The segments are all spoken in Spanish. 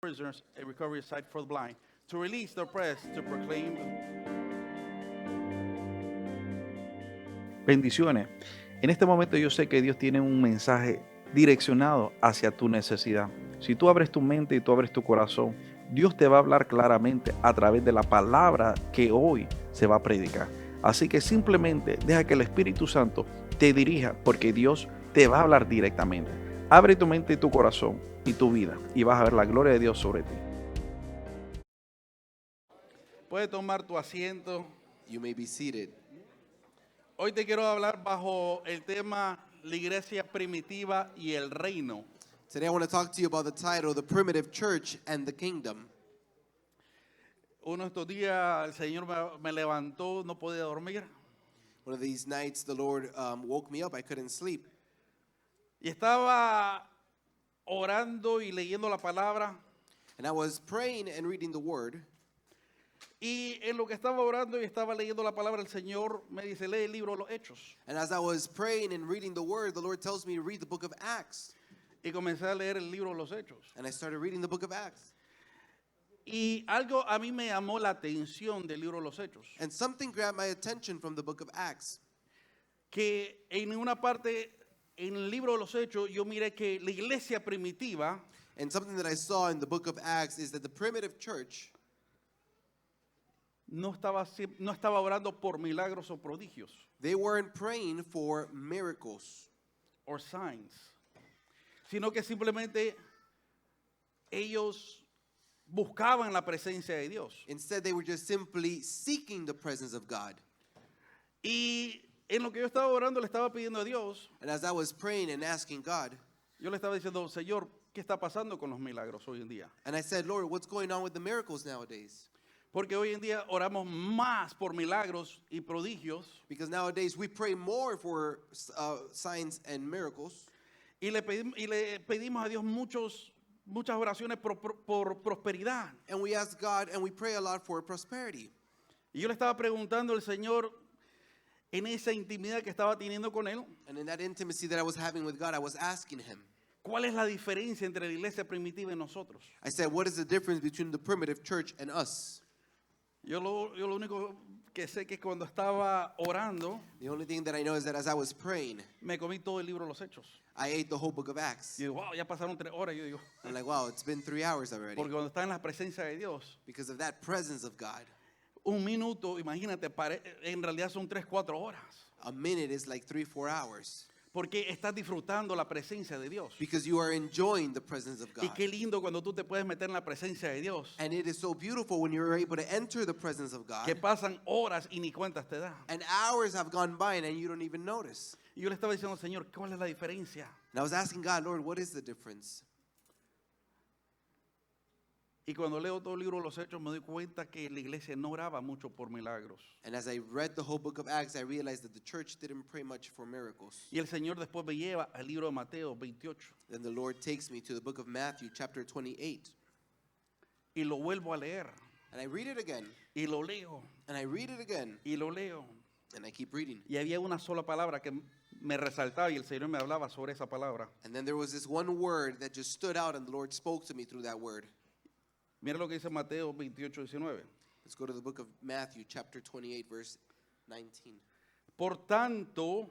prisoners a recovery site for the blind, to release the oppressed, to proclaim. Bendiciones. En este momento yo sé que Dios tiene un mensaje direccionado hacia tu necesidad. Si tú abres tu mente y tú abres tu corazón, Dios te va a hablar claramente a través de la palabra que hoy se va a predicar. Así que simplemente deja que el Espíritu Santo te dirija, porque Dios te va a hablar directamente. Abre tu mente y tu corazón y tu vida y vas a ver la gloria de Dios sobre ti. Puedes tomar tu asiento. You may be seated. Hoy te quiero hablar bajo el tema la iglesia primitiva y el reino. Today I want to talk to you about the title, The Primitive Church and the Kingdom. Uno de estos días el Señor me levantó, no podía dormir. One of these nights the Lord woke me up. I couldn't sleep. Y estaba orando y leyendo la palabra. And I was praying and reading the Word. Y en lo que estaba orando y estaba leyendo la palabra, el Señor me dice, lee el libro de los Hechos. And as I was praying and reading the Word, the Lord tells me to read the book of Acts. Y comencé a leer el libro de los Hechos. And I started reading the book of Acts. Y algo a mí me llamó la atención del libro de los Hechos. And something grabbed my attention from the book of Acts. Que en una parte, en el libro de los Hechos, yo miré que la iglesia primitiva And something that I saw in the book of Acts is that the primitive church no estaba orando por milagros o prodigios they weren't praying for miracles, or signs, sino que simplemente ellos buscaban la presencia de Dios. Instead, they were just simply seeking the presence of God. Y en lo que yo estaba orando le estaba pidiendo a Dios, And as I was praying and asking God, yo le estaba diciendo, Señor, ¿qué está pasando con los milagros hoy en día? and I said, Lord, what's going on with the miracles nowadays? Porque hoy en día oramos más por milagros y prodigios Because nowadays we pray more for signs and miracles. y le pedimos a Dios muchas oraciones por prosperidad. And we ask God and we pray a lot for prosperity. Y yo le estaba preguntando al Señor en esa intimidad que estaba teniendo con Él, And in that intimacy that I was having with God, I was asking Him. ¿cuál es la diferencia entre la iglesia primitiva y nosotros? I said, what is the difference between the primitive church and us? Yo lo único que sé que cuando estaba orando, The only thing that I know is that as I was praying, me comí todo el libro de los Hechos. I ate the whole book of Acts. Y digo, wow, ya pasaron 3 horas. Yo digo, I'm like, wow, it's been 3 hours already. porque cuando está en la presencia de Dios, Because of that presence of God. un minuto, imagínate, en realidad son 3, 4 horas. A minute is like 3-4 hours. Porque estás disfrutando la presencia de Dios. Because you are enjoying the presence of Y God. qué lindo cuando tú te puedes meter en la presencia de Dios. And it is so beautiful when you're able to enter the presence of Que God. pasan horas y ni cuentas te da. And hours have gone by and you don't even notice. Y yo le estaba diciendo, Señor, ¿cuál es la diferencia? And I was asking God, Lord, what is the difference? Y cuando leo todo el libro de los Hechos me doy cuenta que la iglesia no oraba mucho por milagros. And as I read the whole book of Acts, I realized that the church didn't pray much for miracles. Y el Señor después me lleva al libro de Mateo 28 Then the Lord takes me to the book of Matthew, chapter 28. y lo vuelvo a leer. And I read it again. Y lo leo. And I read it again. Y lo leo. And I keep reading. Y había una sola palabra que me resaltaba y el Señor me hablaba sobre esa palabra. And then there was this one word that just stood out and the Lord spoke to me through that word. Mira lo que dice Mateo 28, 19. Let's go to the book of Matthew, chapter 28, verse 19. Por tanto,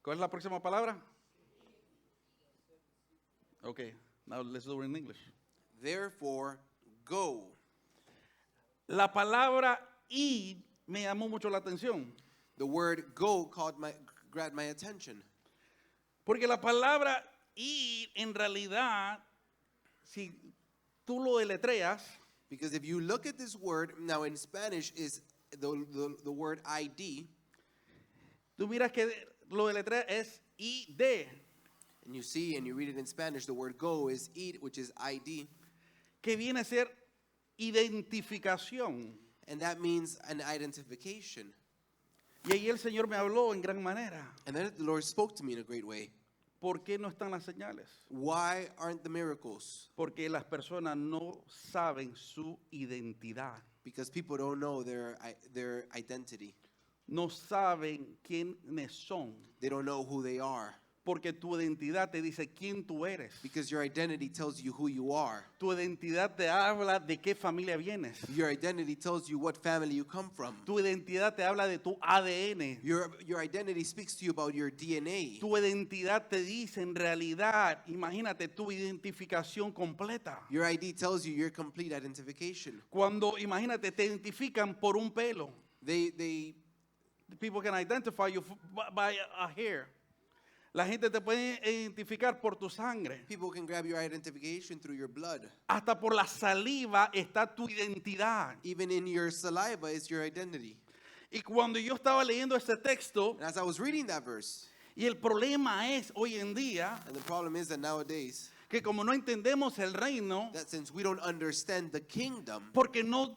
¿cuál es la próxima palabra? Okay, now let's do it in English. Therefore, go. La palabra ir me llamó mucho la atención. The word go grabbed my attention. Porque la palabra ir en realidad, si tú lo deletreas, Because if you look at this word, now in Spanish is the word ID. tú miras que lo deletreas es ID, And you see and you read it in Spanish, the word go is id, which is ID. que viene a ser identificación. And that means an identification. Y ahí el Señor me habló en gran manera. And then the Lord spoke to me in a great way. ¿Por qué no están las señales? Why aren't the miracles? Porque las personas no saben su identidad. Because people don't know their identity. No saben quiénes son. They don't know who they are. Porque tu identidad te dice quién tú eres. Because your identity tells you who you are. Tu identidad te habla de qué familia vienes. Your identity tells you what family you come from. Tu identidad te habla de tu ADN. Your identity speaks to you about your DNA. Tu identidad te dice en realidad, imagínate tu identificación completa. Your ID tells you your complete identification. Cuando, imagínate, te identifican por un pelo. They People can identify you by a hair. La gente te puede identificar por tu sangre. People can grab your identification through your blood. Hasta por la saliva está tu identidad. Even in your saliva is your identity. Y cuando yo estaba leyendo este texto, And as I was reading that verse, y el problema es hoy en día and the problem is that nowadays, que como no entendemos el reino, that since we don't understand the kingdom, porque no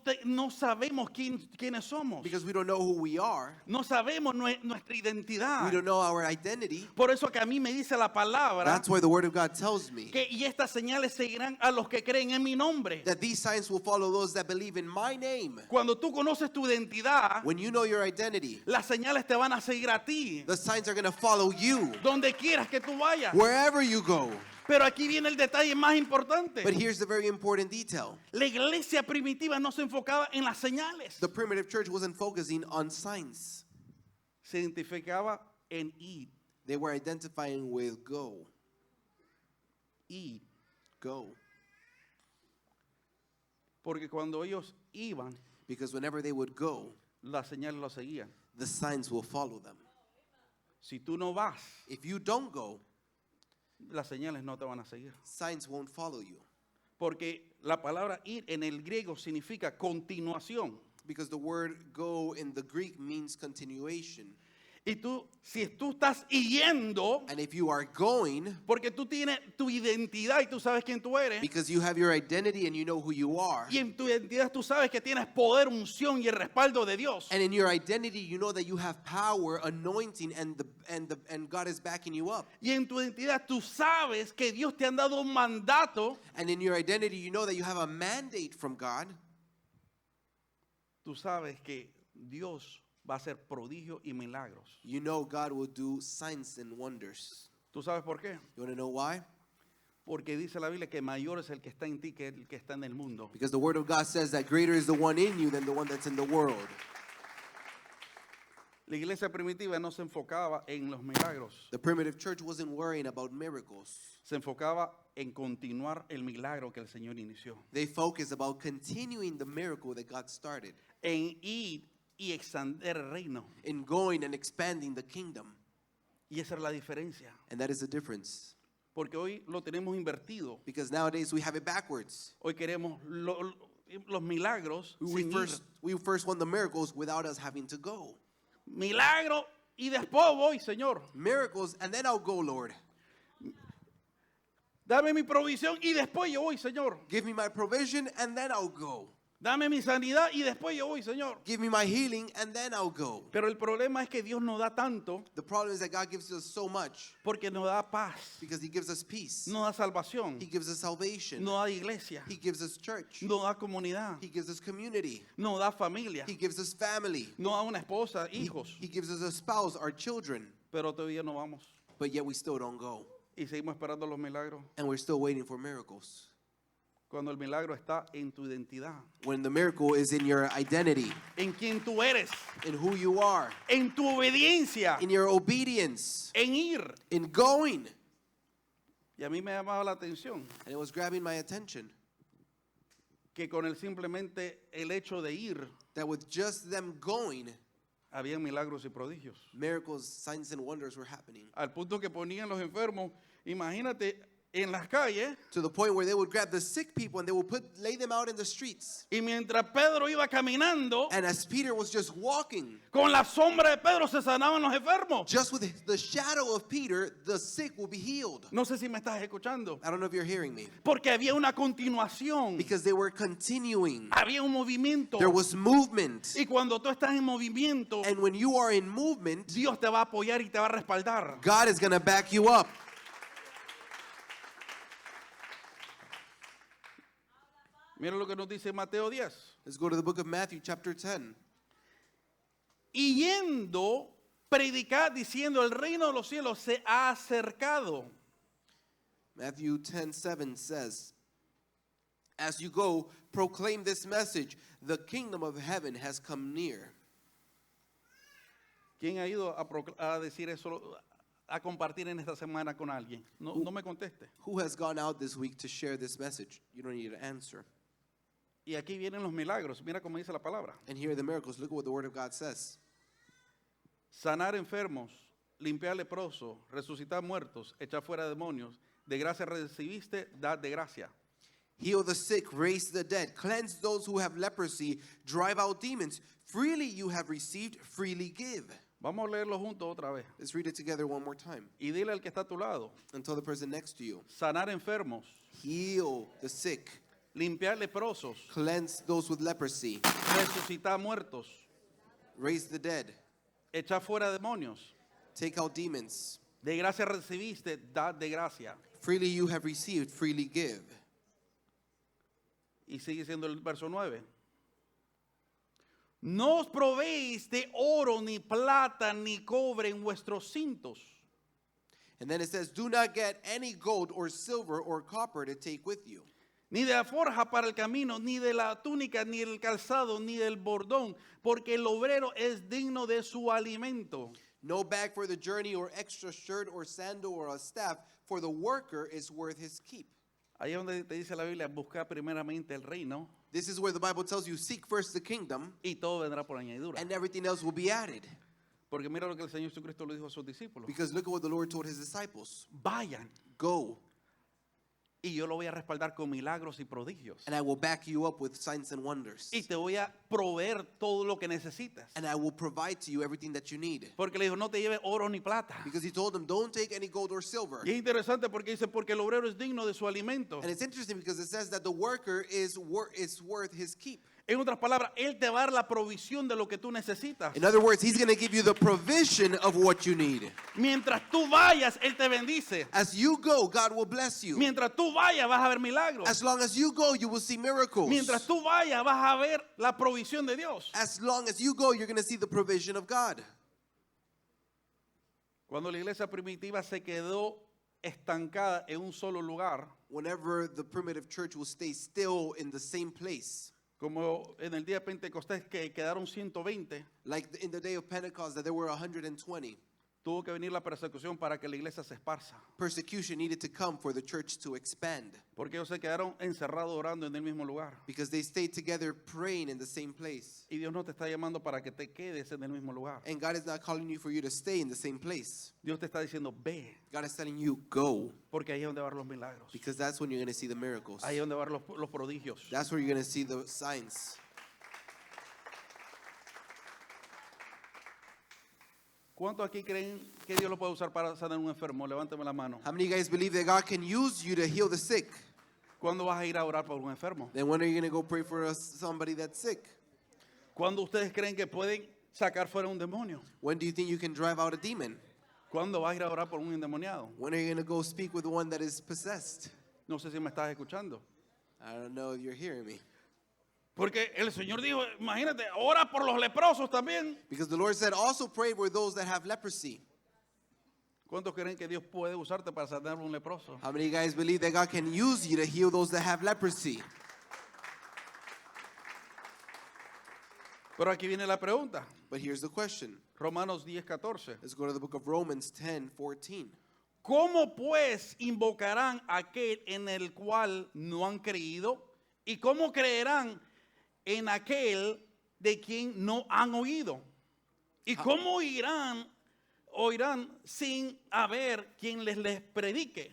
sabemos quiénes somos, because we don't know who we are, no sabemos nuestra identidad. we don't know our identity, Por eso que a mí me dice la palabra that's why the word of God tells me que y estas señales seguirán a los que creen en mi nombre. that these signs will follow those that believe in my name. Cuando tú conoces tu identidad, When you know your identity, las señales te van a seguir a ti, the signs are going to follow you donde quieras que tú vayas. wherever you go. Pero aquí viene el detalle más importante. But here's the very important detail. La iglesia primitiva no se enfocaba en las señales. The primitive church wasn't focusing on signs. Se identificaba en ir. They were identifying with go. Ir. Go. Porque cuando ellos iban, Because whenever they would go, las señales los seguían. the signs will follow them. Si tú no vas, If you don't go, las señales no te van a seguir. signs won't follow you. Porque la palabra ir en el griego significa continuación. Because the word go in the Greek means continuation. Y tú, si tú estás yendo, And if you are going, porque tú tienes tu identidad y tú sabes quién tú eres, because you have your identity and you know who you are, y en tu identidad tú sabes que tienes poder, unción y el respaldo de Dios. and in your identity you know that you have power, anointing, and God is backing you up. Y en tu identidad tú sabes que Dios te ha dado un mandato. And in your identity you know that you have a mandate from God. Tú sabes que Dios va a hacer prodigios y milagros. You know God will do signs and wonders. ¿Tú sabes por qué? You want to know why? Porque dice la Biblia que mayor es el que está en ti que el que está en el mundo. Because the word of God says that greater is the one in you than the one that's in the world. La iglesia primitiva no se enfocaba en los milagros. The primitive church wasn't worrying about miracles. Se enfocaba en continuar el milagro que el Señor inició. They focused about continuing the miracle that God started, En ir y extender el reino. in going and expanding the kingdom. Y esa es la diferencia. And that is the difference. Porque hoy lo tenemos invertido. Because nowadays we have it backwards. Hoy queremos los milagros We sin first want the miracles without us having to go. milagro y después voy, Señor. Miracles, and then I'll go, Lord. Dame mi provisión y después yo voy, Señor. Give me my provision, and then I'll go. Dame mi sanidad y después yo voy, Señor. Give me my healing, and then I'll go. Pero el problema es que Dios nos da tanto The problem is that God gives us so much porque nos da paz, because He gives us peace. nos da salvación, He gives us salvation. nos da iglesia, He gives us church. nos da comunidad, He gives us community. nos da familia, He gives us family. nos da una esposa, He, hijos. he gives us a spouse, our children. Pero todavía no vamos. But yet we still don't go. Y seguimos esperando los milagros. And we're still waiting for miracles. Cuando el milagro está en tu identidad, When the miracle is in your identity, en quien tú eres, in who you are, en tu obediencia, in your obedience, en ir. in going. Y a mí me llamaba la atención And it was grabbing my attention que con simplemente el hecho de ir, that with just them going, había milagros y prodigios. miracles, signs, and wonders were happening. Al punto que ponían los enfermos, imagínate, en las calles. To the point where they would grab the sick people and they would lay them out in the streets. Y mientras Pedro iba caminando, And as Peter was just walking, con la sombra de Pedro se sanaban los enfermos. just with the shadow of Peter, the sick will be healed. No sé si me estás escuchando. I don't know if you're hearing me. Porque había una continuación. Because they were continuing. Había un movimiento. There was movement. Y cuando tú estás en movimiento, And when you are in movement, Dios te va a apoyar y te va a respaldar. God is going to back you up. Mira lo que nos dice Mateo 10. Let's go to the book of Matthew, chapter 10. Y yendo predicad diciendo, el reino de los cielos se ha acercado. Matthew 10:7 says, as you go, proclaim this message, the kingdom of heaven has come near. ¿Quién ha ido a decir eso, a compartir en esta semana con alguien? No me conteste. Who has gone out this week to share this message? You don't need to answer. Y aquí vienen los milagros. Mira cómo dice la palabra. And here are the miracles. Look at what the word of God says. Sanar enfermos, limpiar leprosos, resucitar muertos, echar fuera demonios. De gracia recibiste, dad de gracia. Heal the sick, raise the dead, cleanse those who have leprosy, drive out demons. Freely you have received, freely give. Vamos a leerlo juntos otra vez. Let's read it together one more time. Y dile al que está a tu lado. And tell the person next to you. Sanar enfermos, Heal the sick, limpiar leprosos, cleanse those with leprosy, resucitar muertos, raise the dead, echar fuera demonios. take out demons. De gracia recibiste, dad de gracia. Freely you have received, freely give. Y sigue siendo el verso 9. No os proveéis de oro, ni plata, ni cobre en vuestros cintos. And then it says, do not get any gold or silver or copper to take with you. Ni de la forja para el camino, ni de la túnica, ni del calzado, ni del bordón, porque el obrero es digno de su alimento. No bag for the journey or extra shirt or sandal or a staff, for the worker is worth his keep. Ahí es donde te dice la Biblia, busca primeramente el reino This is where the Bible tells you, seek first the kingdom, y todo vendrá por añadidura. and everything else will be added. Porque mira lo que el Señor Jesucristo le dijo a sus discípulos. Because look at what the Lord told his disciples. Vayan Go, y yo lo voy a respaldar con milagros y prodigios. and I will back you up with signs and wonders. Y te voy a proveer todo lo que necesitas. And I will provide to you everything that you need. Porque le dijo, no te lleves oro ni plata. Because he told them, don't take any gold or silver. Y es interesante porque dice, porque el obrero es digno de su alimento. And it's interesting because it says that the worker is worth his keep. En otras palabras, Él te va a dar la provisión de lo que tú necesitas. In other words, he's going to give you the provision of what you need. Mientras tú vayas, Él te bendice. As you go, God will bless you. Mientras tú vayas, vas a ver milagros. As long as you go, you will see miracles. Mientras tú vayas, vas a ver la provisión de Dios. As long as you go, you're going to see the provision of God. Cuando la iglesia primitiva se quedó estancada en un solo lugar, Whenever the primitive church will stay still in the same place, como en el día de Pentecostés que quedaron 120, like in the day of Pentecost that there were 120, tuvo que venir la persecución para que la iglesia se esparza. persecution needed to come for the church to expand. Porque ellos se quedaron encerrados orando en el mismo lugar. Because they stayed together praying in the same place. Y Dios no te está llamando para que te quedes en el mismo lugar. And God is not calling you for you to stay in the same place. Dios te está diciendo, ve, God is telling you, go. porque ahí es donde van los milagros. Because that's when you're going to see the miracles. Ahí es donde van los prodigios. That's where you're going to see the signs. ¿Cuántos aquí creen que Dios lo puede usar para sanar un enfermo? Levántame la mano. How many of you guys believe that God can use you to heal the sick? ¿Cuándo vas a ir a orar por un enfermo? Then when are you going to go pray for somebody that's sick? ¿Cuándo ustedes creen que pueden sacar fuera un demonio? When do you think you can drive out a demon? ¿Cuándo vas a ir a orar por un endemoniado? When are you going to go speak with the one that is possessed? No sé si me estás escuchando. I don't know if you're hearing me. Porque el Señor dijo, imagínate, ora por los leprosos también. Because the Lord said, also pray for those that have leprosy. ¿Cuántos creen que Dios puede usarte para sanar un leproso? How many of you guys believe that God can use you to heal those that have leprosy? Pero aquí viene la pregunta. But here's the question. Romanos 10:14. Let's go to the book of Romans 10:14. ¿Cómo pues invocarán a aquel en el cual no han creído? ¿Y cómo creerán en aquel de quien no han oído? ¿Y cómo oirán sin haber quien les predique?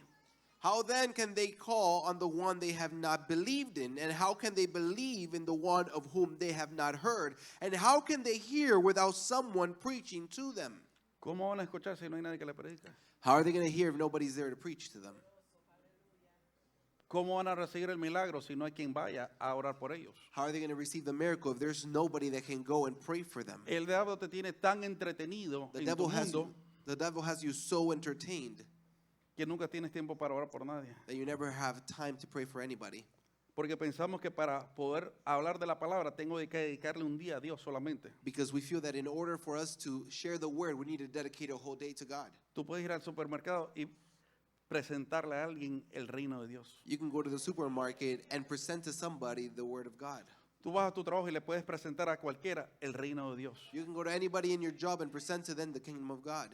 How then can they call on the one they have not believed in? And how can they believe in the one of whom they have not heard? And how can they hear without someone preaching to them? ¿Cómo van a escuchar si no hay nadie que les predica? How are they going to hear if nobody's there to preach to them? ¿Cómo van a recibir el milagro si no hay quien vaya a orar por ellos? How are they going to receive the miracle if there's nobody that can go and pray for them? El diablo te tiene tan entretenido The en tu devil has you so entertained que nunca tienes tiempo para orar por nadie. that you never have time to pray for anybody. Porque pensamos que para poder hablar de la palabra tengo que dedicarle un día a Dios solamente. Because we feel that in order for us to share the word, we need to dedicate a whole day to God. Tú puedes ir al supermercado y presentarle a alguien el reino de Dios. You can go to the supermarket and present to somebody the word of God. Tú vas a tu trabajo y le puedes presentar a cualquiera el reino de Dios. You can go to anybody in your job and present to them the kingdom of God.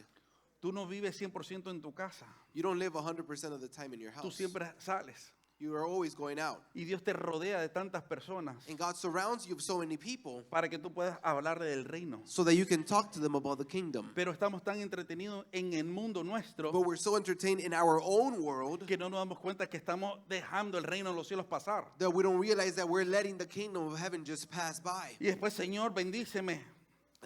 Tú no vives 100% en tu casa. You don't live 100% of the time in your Tú house. siempre sales. You are always going out. Y Dios te rodea de tantas personas And God surrounds you with so many people para que tú puedas hablarle del reino. so that you can talk to them about the kingdom. Pero estamos tan entretenidos en el mundo nuestro But we're so entertained in our own world que no nos damos cuenta que estamos dejando el reino de los cielos pasar. that we don't realize that we're letting the kingdom of heaven just pass by. Y después, Señor, bendíceme.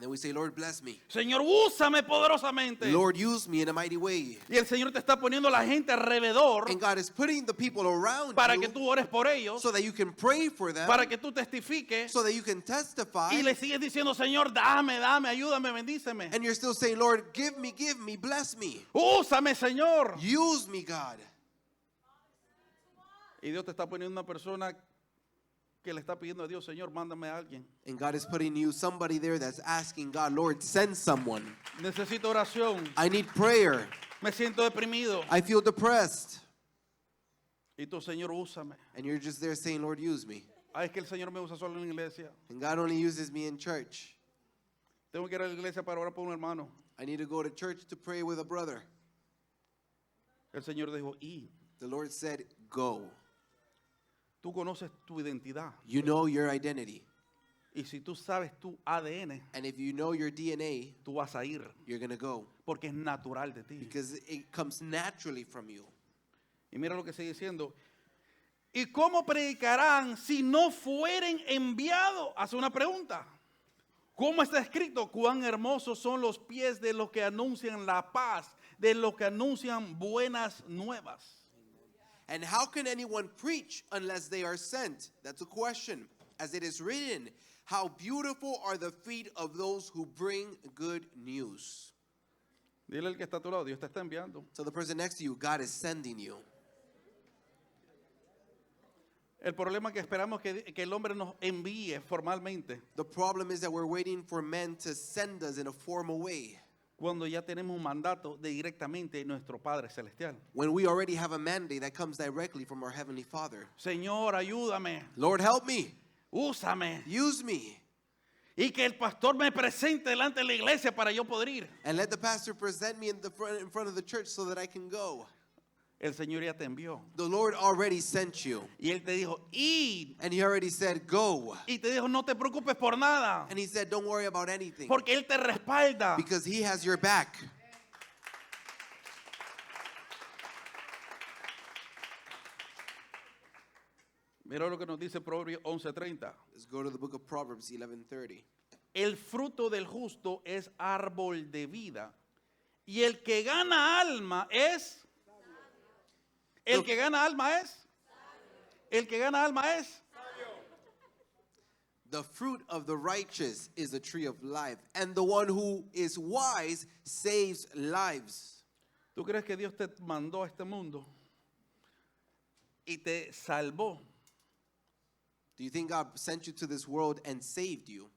And then we say, Lord, bless me. Señor, úsame poderosamente. Lord, use me in a mighty way. Y el Señor te está poniendo la gente alrededor And God is putting the people around para que you tú ores por ellos, so that you can pray for them, para que tú testifiques so that you can testify. y le sigues diciendo, Señor, dame, ayúdame, bendíceme. And you're still saying, Lord, give me, bless me. Úsame, Señor. Use me, God. Y Dios te está poniendo una persona que le está pidiendo a Dios, Señor, mándame a alguien. And God is putting you somebody there that's asking God, Lord, send someone. Necesito oración. I need prayer. Me siento deprimido. I feel depressed. Y tú, Señor, úsame. And you're just there saying, Lord, use me. Ay, es que el Señor me usa solo en la iglesia. And God only uses me in church. Tengo que ir a la iglesia para orar por un hermano. I need to go to church to pray with a brother. El Señor dijo, y The Lord said, go. tú conoces tu identidad. You know your identity. Y si tú sabes tu ADN, And if you know your DNA, tú vas a ir. you're going to go. Porque es natural de ti. Because it comes naturally from you. Y mira lo que sigue diciendo. ¿Y cómo predicarán si no fueren enviados? Hace una pregunta. ¿Cómo está escrito? Cuán hermosos son los pies de los que anuncian la paz, de los que anuncian buenas nuevas. And how can anyone preach unless they are sent? That's a question. As it is written, how beautiful are the feet of those who bring good news. Dile al que está a tu lado, Dios te está enviando. So the person next to you, God is sending you. El problema es que esperamos que el hombre nos envíe formalmente The problem is that we're waiting for men to send us in a formal way cuando ya tenemos un mandato de directamente de nuestro Padre Celestial. when we already have a mandate that comes directly from our Heavenly Father. Señor, ayúdame, Lord, help me. úsame. Use me. Y que el pastor me presente delante de la iglesia para yo poder ir. And let the pastor present me in front of the church so that I can go. El Señor ya te envió. The Lord already sent you. Y Él te dijo, id. And He already said, go. Y te dijo, no te preocupes por nada. And He said, don't worry about anything. Porque Él te respalda. Because He has your back. Mira lo que nos dice Proverbios 11:30. Let's go to the book of Proverbs 11:30. El fruto del justo es árbol de vida. Y el que gana alma es... El que gana alma es... El que gana alma es... The fruit of the righteous is a tree of life, and the one who is wise saves lives. ¿Tú crees que Dios te mandó a este mundo y te salvó Do you think God sent you to this world and saved you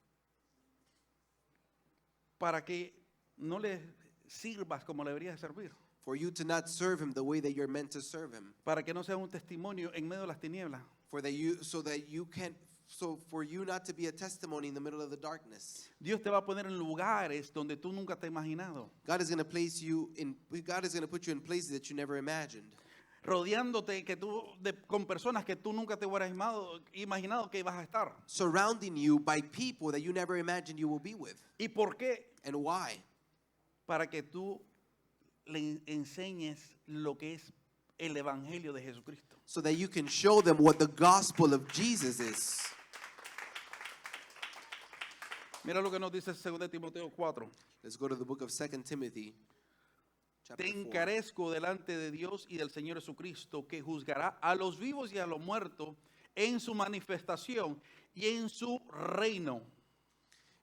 para que no le sirvas como le deberías servir? for you to not serve Him the way that you're meant to serve Him? Para que no seas un testimonio en medio de las tinieblas. So for you not to be a testimony in the middle of the darkness. Dios te va a poner en lugares donde tú nunca te has imaginado. God is going to put you in places that you never imagined. Rodeándote con personas que tú nunca te hubieras imaginado que ibas a estar. Surrounding you by people that you never imagined you will be with. ¿Y por qué? And why? Para que tú le enseñes lo que es el evangelio de Jesucristo. So that you can show them what the gospel of Jesus is. Mira lo que nos dice 2 Timoteo 4. Let's go to the book of 2 Timothy. Chapter Te 4. encarezco delante de Dios y del Señor Jesucristo, que juzgará a los vivos y a los muertos en su manifestación y en su reino.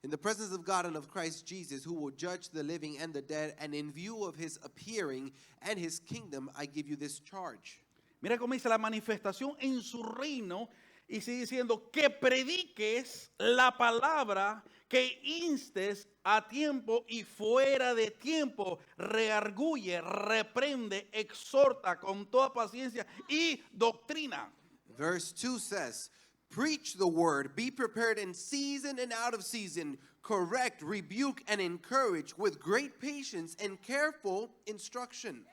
In the presence of God and of Christ Jesus, who will judge the living and the dead, and in view of His appearing and His kingdom, I give you this charge. Mira cómo dice la manifestación en su reino. Y sigue diciendo que prediques la palabra, que instes a tiempo y fuera de tiempo, rearguye, reprende, exhorta con toda paciencia y doctrina. Verse 2 says, preach the word, be prepared in season and out of season, correct, rebuke, and encourage with great patience and careful instruction.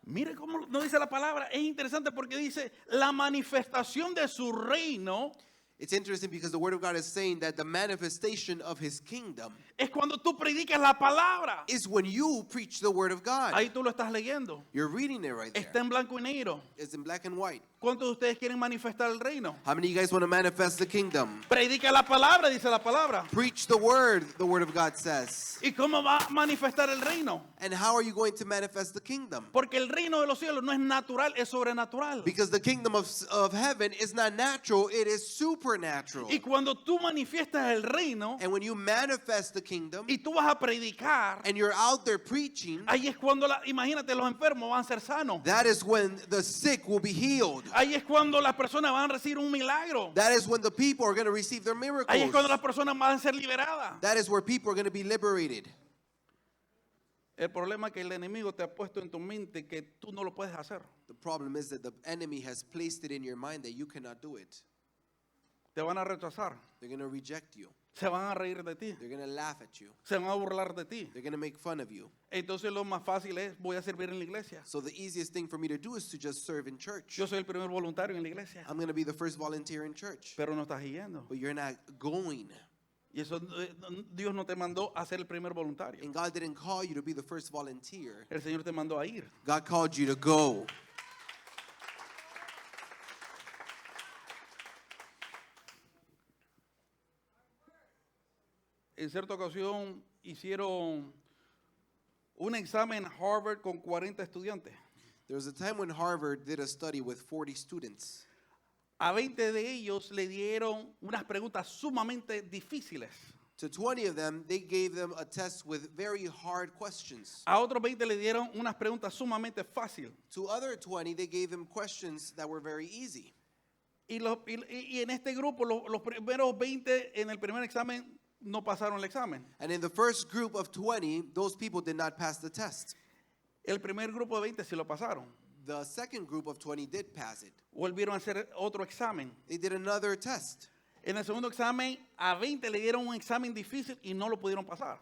Mire cómo no dice la palabra, es interesante porque dice la manifestación de su reino. It's interesting because the word of God is saying that the manifestation of his kingdom Es cuando tú predicas la palabra. is when you preach the word of God. Ahí tú lo estás leyendo. You're reading it right Está there. en blanco y negro. It's in black and white. ¿Cuántos de ustedes quieren manifestar el reino? How many of you guys want to manifest the kingdom? Predica la palabra, dice la palabra. Preach the word of God says. ¿Y cómo va a manifestar el reino? And how are you going to manifest the kingdom? Porque el reino de los cielos no es natural, es sobrenatural. Because the kingdom of heaven is not natural, it is supernatural. Y cuando tú manifiestas el reino And when you manifest the kingdom y tú vas a predicar, and you're out there preaching, ahí es cuando, imagínate, los enfermos van a ser sanos. that is when the sick will be healed. Ahí es cuando las personas van a recibir un milagro. That is when the people are going to receive their Ahí es cuando miracles. las personas van a ser liberadas. That is where people are going to be liberated. El problema es que el enemigo te ha puesto en tu mente que tú no lo puedes hacer. The problem is that the enemy has placed it in your mind that you cannot do it. Te van a rechazar. They're going to reject you. Se van a reír de ti. They're going to laugh at you. Se van a burlar de ti. They're going to make fun of you. Entonces lo más fácil es, voy a servir en la iglesia. So the easiest thing for me to do is to just serve in church. Yo soy el primer voluntario en la iglesia. I'm going to be the first volunteer in church. Pero no estás yendo. But you're not going. Y eso, Dios no te mandó a ser el primer voluntario. And God didn't call you to be the first volunteer. El Señor te mandó a ir. God called you to go. En cierta ocasión hicieron un examen en Harvard con 40 estudiantes. There was a time when Harvard did a study with 40 students. A 20 de ellos le dieron unas preguntas sumamente difíciles. To 20 of them, they gave them a test with very hard questions. A otros 20 le dieron unas preguntas sumamente fáciles. To other 20, they gave them questions that were very easy. Y en este grupo, los primeros 20 en el primer examen no pasaron el examen. And in the first group of 20, those people did not pass the test. El primer grupo de 20 sí lo pasaron. The second group of 20 did pass it. Volvieron a hacer otro examen. They did another test. En el segundo examen, a 20 le dieron un examen difícil y no lo pudieron pasar.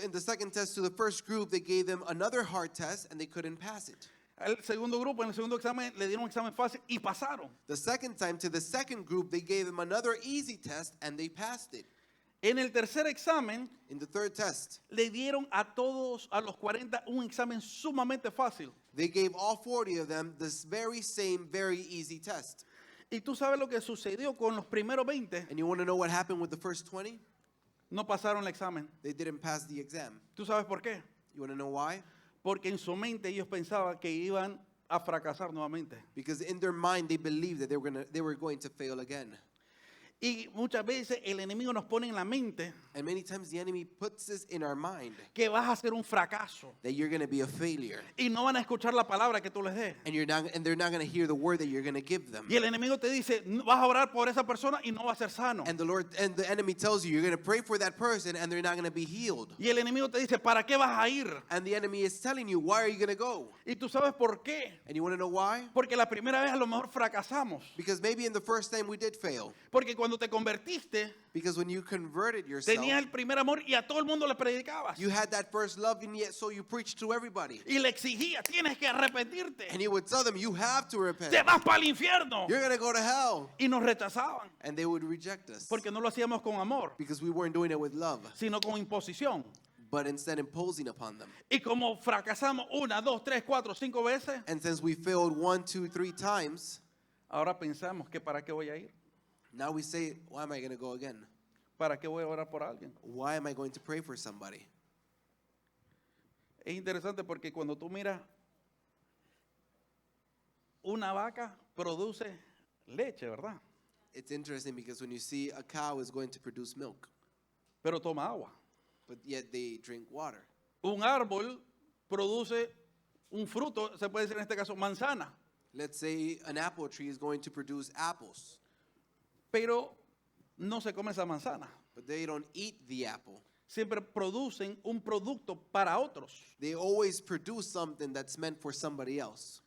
In the second test to the first group, they gave them another hard test and they couldn't pass it. Al segundo grupo, en el segundo examen, le dieron un examen fácil y pasaron. The second time to the second group, they gave them another easy test and they passed it. En el tercer examen, In the third test, le dieron a todos, a los 40, un examen sumamente fácil. they gave all 40 of them this very same, very easy test. Y tú sabes lo que sucedió con los primeros 20, And you want to know what happened with the first 20? no pasaron el examen. They didn't pass the exam. ¿Tú sabes por qué? You want to know why? Porque en su mente ellos pensaban que iban a fracasar nuevamente. Because in their mind, they believed that they were going to fail again. Y muchas veces el enemigo nos pone en la mente And many times the enemy puts this in our mind que vas a ser un fracaso that you're going to be a failure. y no van a escuchar la palabra que tú les des. And they're not going to hear the word that you're going to give them. Y el enemigo te dice, vas a orar por esa persona y no va a ser sano. And the enemy tells you you're going to pray for that person and they're not going to be healed. Y el enemigo te dice, ¿para qué vas a ir? And the enemy is telling you, why are you going to go? Y tú sabes por qué. And you want to know why? Porque la primera vez a lo mejor fracasamos. Because maybe in the first time we did fail. Porque cuando te convertiste, Because when you converted yourself, tenías el primer amor y a todo el mundo le predicabas. you had that first love, and yet so you preached to everybody. Y le exigías, tienes que arrepentirte. And you would tell them, you have to repent. Te vas para el infierno. You're going to go to hell. Y nos rechazaban. And they would reject us. Porque no lo hacíamos con amor, Because we weren't doing it with love, sino con imposición. but instead imposing upon them. Y como fracasamos 1, 2, 3, 4, 5 veces, And since we failed 1, 2, 3 times, ahora pensamos que para qué voy a ir. now we say, why am I going to go again? ¿Para qué voy a orar por alguien? Why am I going to pray for somebody? Es interesante porque cuando tú miras, una vaca produce leche, ¿verdad? It's interesting because when you see a cow is going to produce milk, Pero toma agua. but yet they drink water. Un árbol produce un fruto, se puede decir en este caso manzana, Let's say an apple tree is going to produce apples, pero no se come esa manzana. but they don't eat the apple. Siempre producen un producto para otros. They always produce something that's meant for somebody else.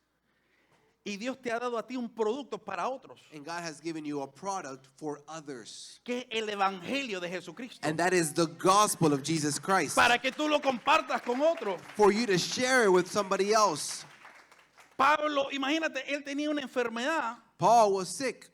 Y Dios te ha dado a ti un producto para otros, And God has given you a product for others. que es el Evangelio de Jesucristo. And that is the gospel of Jesus Christ. Para que tú lo compartas con otros. For you to share it with somebody else. Pablo, imagínate, él tenía una enfermedad. Paul was sick.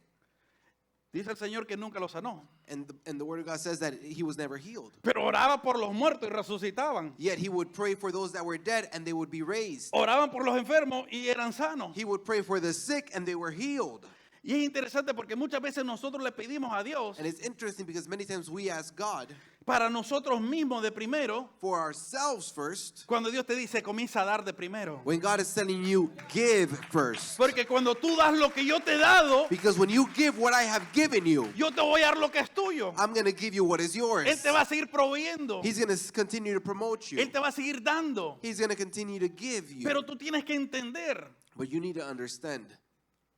Dice el Señor que nunca lo sanó. And the word of God says that he was never healed. Pero oraba por los muertos y resucitaban. Yet he would pray for those that were dead and they would be raised. Oraban por los enfermos y eran sanos. He would pray for the sick and they were healed. Y es interesante porque muchas veces nosotros le pedimos a Dios And it's interesting because many times we ask God para nosotros mismos de primero, for ourselves first, cuando Dios te dice comienza a dar de primero. when God is telling you, give first. Porque cuando tú das lo que yo te he dado, Because when you give what I have given you, yo te voy a dar lo que es tuyo. I'm going to give you what is yours. Él te va a seguir proveyendo. He's going to continue to promote you. Él te va a seguir dando. He's going to continue to give you. Pero tú tienes que entender But you need to understand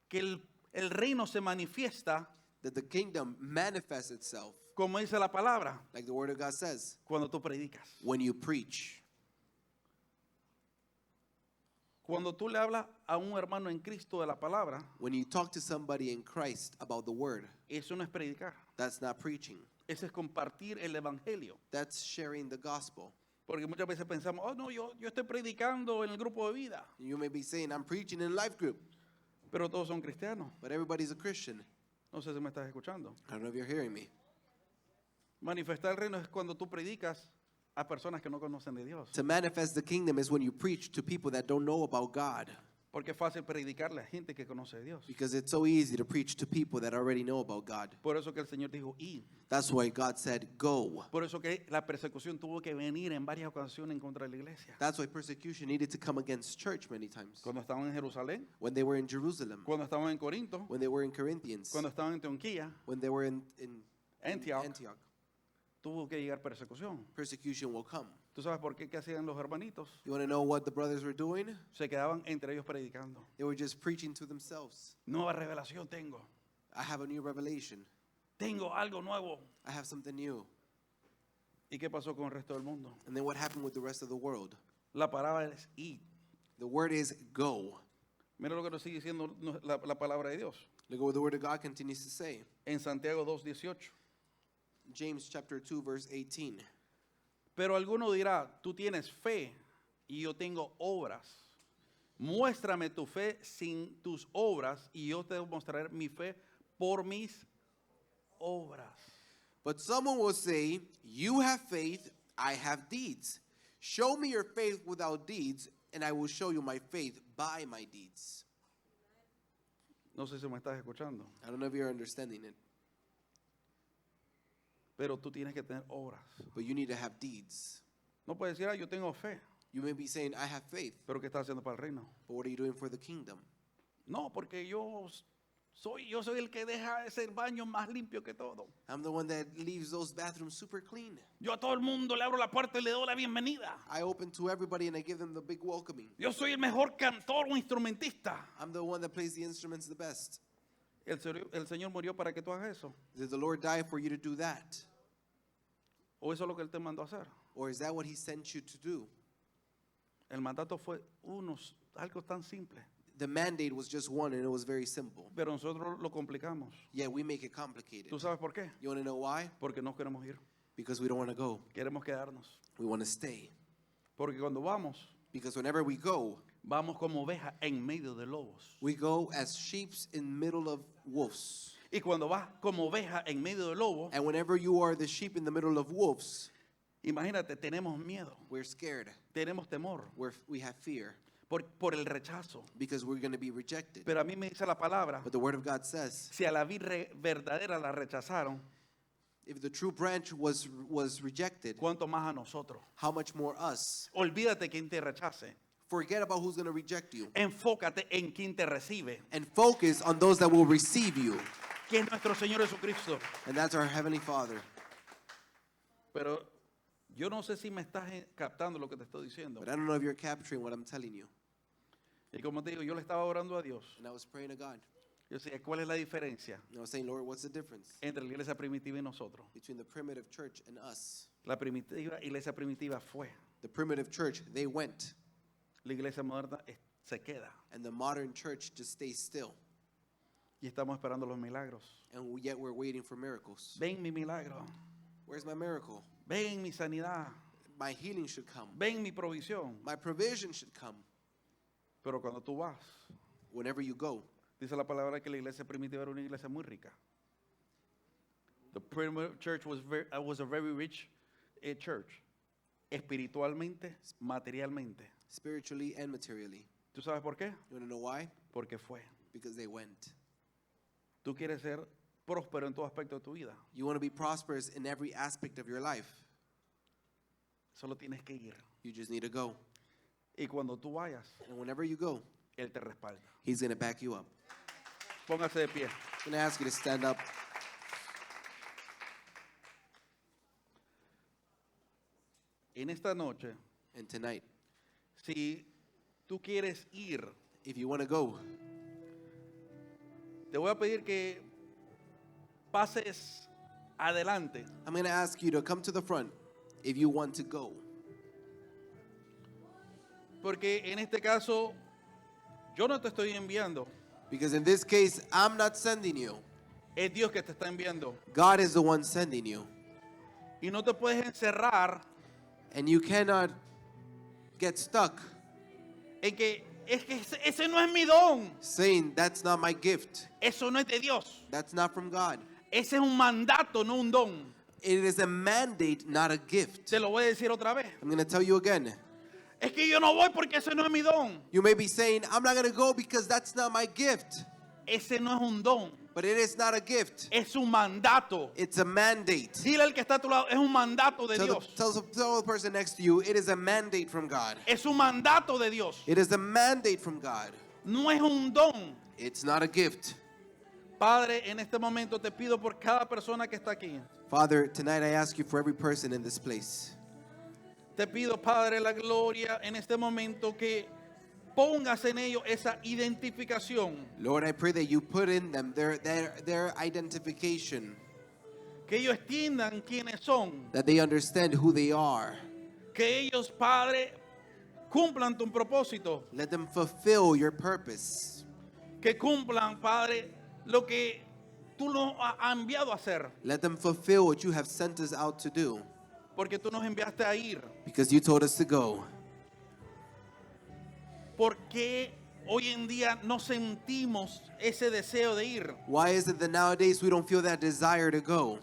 que el reino se manifiesta, that the kingdom manifests itself, como dice la palabra, like the word of God says, cuando tú predicas. when you preach. Cuando tú le hablas a un hermano en Cristo de la palabra, When you talk to somebody in Christ about the word, eso no es predicar. that's not preaching. Eso es compartir el evangelio. That's sharing the gospel. Porque muchas veces pensamos, oh no, yo estoy predicando en el grupo de vida. You may be saying, I'm preaching in life group, Pero todos son cristianos. but everybody's a Christian. No sé si me estás escuchando. I don't know if you're hearing me. Manifestar el reino es cuando tú predicas a personas que no conocen de Dios. To manifest the kingdom is when you preach to people that don't know about God. Porque es fácil predicarle a gente que conoce de Dios. Because it's so easy to preach to people that already know about God. Por eso que el Señor dijo, y. That's why God said, go. Por eso que la persecución tuvo que venir en varias ocasiones en contra de la iglesia. That's why persecution needed to come against church many times. Cuando estaban en Jerusalén, When they were in Jerusalem, cuando estaban en Corinto, when they were in Corinthians, cuando estaban en Antioquía, when they were in Antioch, Antioch, tuvo que llegar persecución. persecution will come. ¿Tú sabes por qué? ¿Qué hacían los hermanitos? You want to know what the brothers were doing? Se quedaban entre ellos predicando. They were just preaching to themselves. Nueva revelación tengo. I have a new revelation. Tengo algo nuevo. I have something new. ¿Y qué pasó con el resto del mundo? And then what happened with the rest of the world? La palabra es ir. The word is go. Mira lo que nos sigue diciendo la palabra de Dios. Look at what the word of God continues to say. En Santiago 2:18. James chapter 2 verse 18. Pero alguno dirá, tú tienes fe y yo tengo obras. Muéstrame tu fe sin tus obras y yo te mostraré mi fe por mis obras. But someone will say, you have faith, I have deeds. Show me your faith without deeds, and I will show you my faith by my deeds. No sé si me estás escuchando, I don't know if you're understanding it, pero tú tienes que tener obras. but you need to have deeds. No puedes decir, yo tengo fe, You may be saying, I have faith, pero ¿qué estás haciendo para el reino? but what are you doing for the kingdom? No, porque yo soy el que deja ese baño más limpio que todo. I'm the one that leaves those bathrooms super clean. Yo a todo el mundo le abro la puerta y le doy la bienvenida. I open to everybody and I give them the big welcoming. Yo soy el mejor cantor o instrumentista. I'm the one that plays the instruments the best. El Señor murió para que tú hagas eso. Did the Lord die for you to do that? ¿O eso es lo que Él te mandó a hacer? Or is that what he sent you to do? El mandato fue algo tan simple, The mandate was just one and it was very simple. pero nosotros lo complicamos. Yeah, we make it complicated. ¿Tú sabes por qué? You want to know why? Porque no queremos ir, Because we don't want to go. queremos quedarnos. We want to stay. Porque cuando vamos, Because whenever we go, vamos como ovejas en medio de lobos. we go as sheep in middle of wolves. Y cuando vas como oveja en medio de lobos, And whenever you are the sheep in the middle of wolves, imagínate, tenemos miedo, we're scared. tenemos temor We have fear por el rechazo. because we're going to be rejected. Pero a mí me dice la palabra, But the word of God says, si a la vid verdadera la rechazaron, if the true branch was rejected, ¿cuánto más a nosotros? how much more us? Olvídate quien te rechace. Forget about who's going to reject you Enfócate en quien te recibe, and focus on those that will receive you. que es nuestro Señor Jesucristo. And that's our Heavenly Father. Pero yo no sé si me estás captando lo que te estoy diciendo. But I don't know if you're capturing what I'm telling you. Y como te digo, yo le estaba orando a Dios And I was praying to God. Yo decía, ¿cuál es la diferencia And I was saying, Lord, what's the difference entre la iglesia primitiva y nosotros? between the primitive church and us? La iglesia primitiva fue. The primitive church, they went. La iglesia moderna se queda. And the modern church just stays still. Y estamos esperando los milagros. And yet we're waiting for miracles. Ven mi milagro. Where's my miracle? Ven mi sanidad. My healing should come. Ven mi provisión. My provision should come. Pero cuando tú vas, Whenever you go, dice la palabra que la iglesia primitiva era una iglesia muy rica. The primitive church was a very rich church. Espiritualmente, materialmente. spiritually and materially. ¿Tú sabes por qué? You want to know why? Porque fue. Because they went. Tú quieres ser próspero en todo aspecto de tu vida. You want to be prosperous in every aspect of your life. Solo tienes que ir. You just need to go. Y cuando tú vayas, And whenever you go, Él te respalda. He's going to back you up. Póngase de pie. I'm going to ask you to stand up. En esta noche, And tonight, si tú quieres ir, if you want to go, te voy a pedir que pases adelante. I'm going to ask you to come to the front if you want to go. Porque en este caso, yo no te estoy enviando. Because in this case, I'm not sending you. Es Dios que te está enviando. God is the one sending you. Y no te puedes encerrar And you cannot get stuck en que es que ese no es mi don. saying, that's not my gift. Eso no es de Dios. That's not from God. Ese es un mandato, no un don. It is a mandate, not a gift. Te lo voy a decir otra vez. I'm going to tell you again. Es que yo no voy porque ese no es mi don. You may be saying, I'm not going to go because that's not my gift. Ese no es un don. But it is not a gift. Es un mandato. It's a mandate. Dile al que está a tu lado, es un mandato de Tell Dios. the person next to you, it is a mandate from God. Es un mandato de Dios. It is a mandate from God. No es un don. It's not a gift. Padre, en este momento te pido por cada persona que está aquí. Father, tonight I ask you for every person in this place. Te pido, Padre, la gloria en este momento que pongas en ellos esa identificación. Lord, I pray that you put in them their identification, Que ellos entiendan quiénes son. that they understand who they are. Que ellos, Padre, cumplan tu propósito. Let them fulfill your purpose. Que cumplan, Padre, lo que tú nos has enviado a hacer. Let them fulfill what you have sent us out to do, Porque tú nos enviaste a ir. because you told us to go. ¿Por qué hoy en día no sentimos ese deseo de ir? Why is it that nowadays we don't feel that desire to go?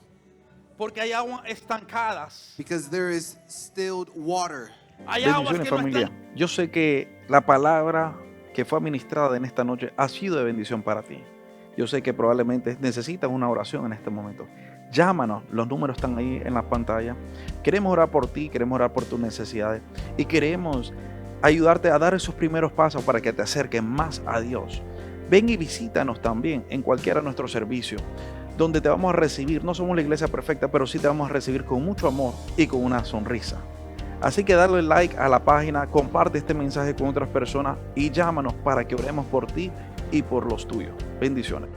Porque hay aguas estancadas. Because there is stilled water. Hay aguas Bendiciones, que no familia. están. Yo sé que la palabra que fue administrada en esta noche ha sido de bendición para ti. Yo sé que probablemente necesitas una oración en este momento. Llámanos, los números están ahí en la pantalla. Queremos orar por ti, queremos orar por tus necesidades y queremos ayudarte a dar esos primeros pasos para que te acerques más a Dios. Ven y visítanos también en cualquiera de nuestros servicios, donde te vamos a recibir. No somos la iglesia perfecta, pero sí te vamos a recibir con mucho amor y con una sonrisa. Así que dale like a la página, comparte este mensaje con otras personas y llámanos para que oremos por ti y por los tuyos. Bendiciones.